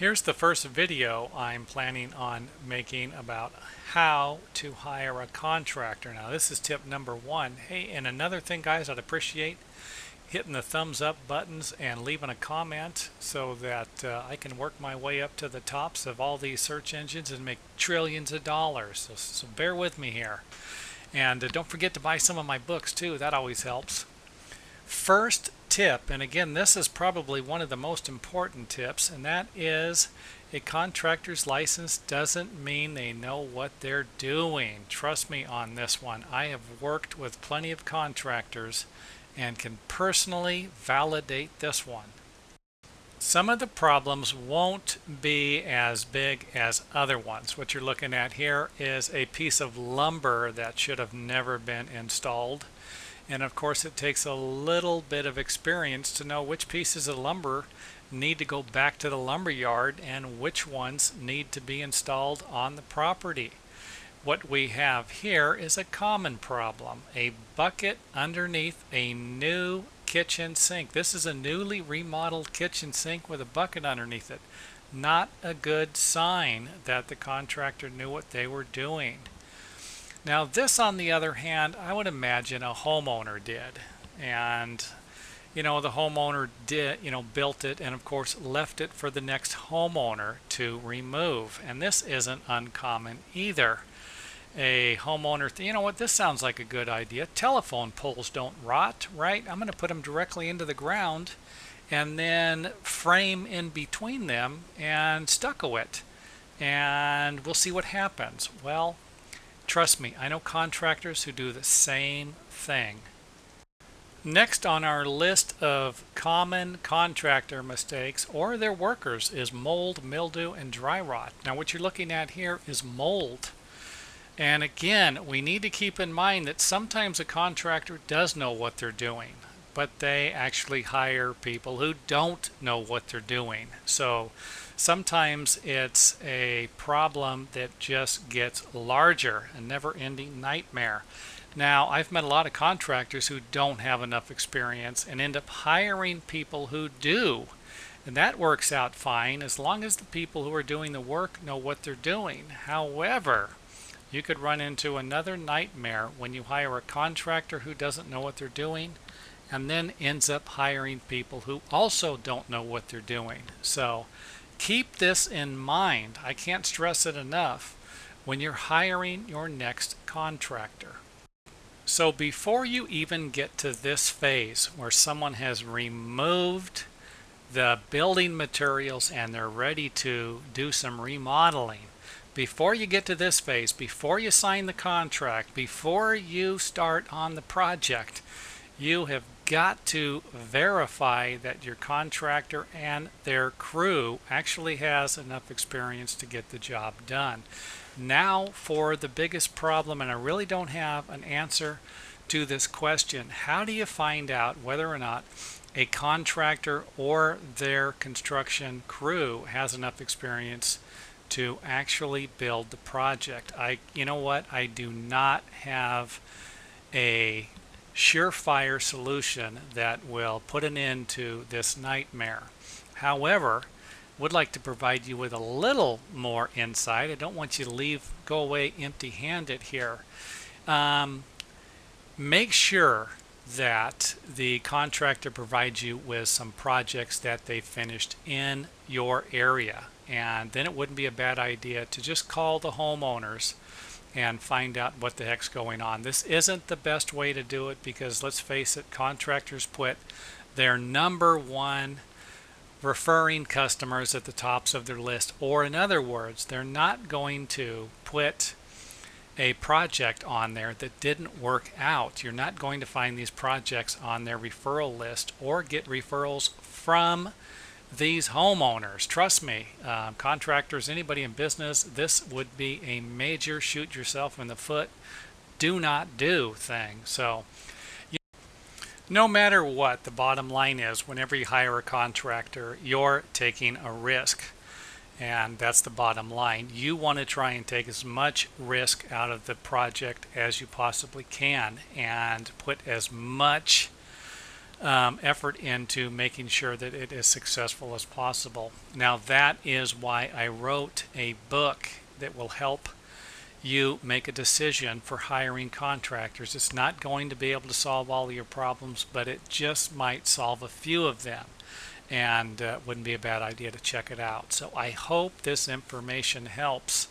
Here's the first video I'm planning on making about how to hire a contractor. Now this is tip number one. Hey, and another thing guys, I'd appreciate hitting the thumbs up buttons and leaving a comment so that I can work my way up to the tops of all these search engines and make trillions of dollars. So bear with me here. And don't forget to buy some of my books too, that always helps. First tip, and again this is probably one of the most important tips, and that is a contractor's license doesn't mean they know what they're doing. Trust me on this one. I have worked with plenty of contractors and can personally validate this one. Some of the problems won't be as big as other ones. What you're looking at here is a piece of lumber that should have never been installed. And of course it takes a little bit of experience to know which pieces of lumber need to go back to the lumber yard and which ones need to be installed on the property. What we have here is a common problem. A bucket underneath a new kitchen sink. This is a newly remodeled kitchen sink with a bucket underneath it. Not a good sign that the contractor knew what they were doing. Now this, on the other hand, I would imagine a homeowner did, and the homeowner did, built it and of course left it for the next homeowner to remove, and this isn't uncommon either. A homeowner, you know what, this sounds like a good idea. Telephone poles don't rot, right? I'm going to put them directly into the ground and then frame in between them and stucco it, and we'll see what happens. Well, trust me, I know contractors who do the same thing. Next on our list of common contractor mistakes or their workers is mold, mildew, and dry rot. Now what you're looking at here is mold. And again, we need to keep in mind that sometimes a contractor does know what they're doing, but they actually hire people who don't know what they're doing. So sometimes it's a problem that just gets larger, a never-ending nightmare. Now, I've met a lot of contractors who don't have enough experience and end up hiring people who do. And that works out fine as long as the people who are doing the work know what they're doing. However, you could run into another nightmare when you hire a contractor who doesn't know what they're doing and then ends up hiring people who also don't know what they're doing. So keep this in mind. I can't stress it enough when you're hiring your next contractor. So before you even get to this phase where someone has removed the building materials and they're ready to do some remodeling, before you get to this phase, before you sign the contract, before you start on the project, you have got to verify that your contractor and their crew actually has enough experience to get the job done. Now for the biggest problem, and I really don't have an answer to this question. How do you find out whether or not a contractor or their construction crew has enough experience to actually build the project? You know what? I do not have a surefire solution that will put an end to this nightmare. However, would like to provide you with a little more insight. I don't want you to go away empty-handed here. Make sure that the contractor provides you with some projects that they finished in your area, and then it wouldn't be a bad idea to just call the homeowners and find out what the heck's going on. This isn't the best way to do it because, let's face it, contractors put their number one referring customers at the tops of their list, or in other words, they're not going to put a project on there that didn't work out. You're not going to find these projects on their referral list or get referrals from these homeowners. Trust me, contractors, anybody in business, this would be a major shoot yourself in the foot, do not do thing. So no matter what, the bottom line is whenever you hire a contractor, you're taking a risk. And that's the bottom line. You want to try and take as much risk out of the project as you possibly can and put as much effort into making sure that it is successful as possible. Now that is why I wrote a book that will help you make a decision for hiring contractors. It's not going to be able to solve all of your problems, but it just might solve a few of them, and wouldn't be a bad idea to check it out. So I hope this information helps,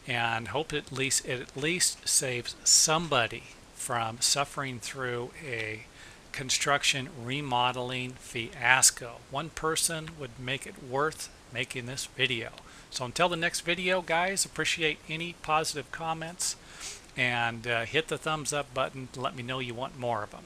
and hope it at least saves somebody from suffering through a construction remodeling fiasco. One person would make it worth making this video. So until the next video, guys, appreciate any positive comments, and hit the thumbs up button to let me know you want more of them.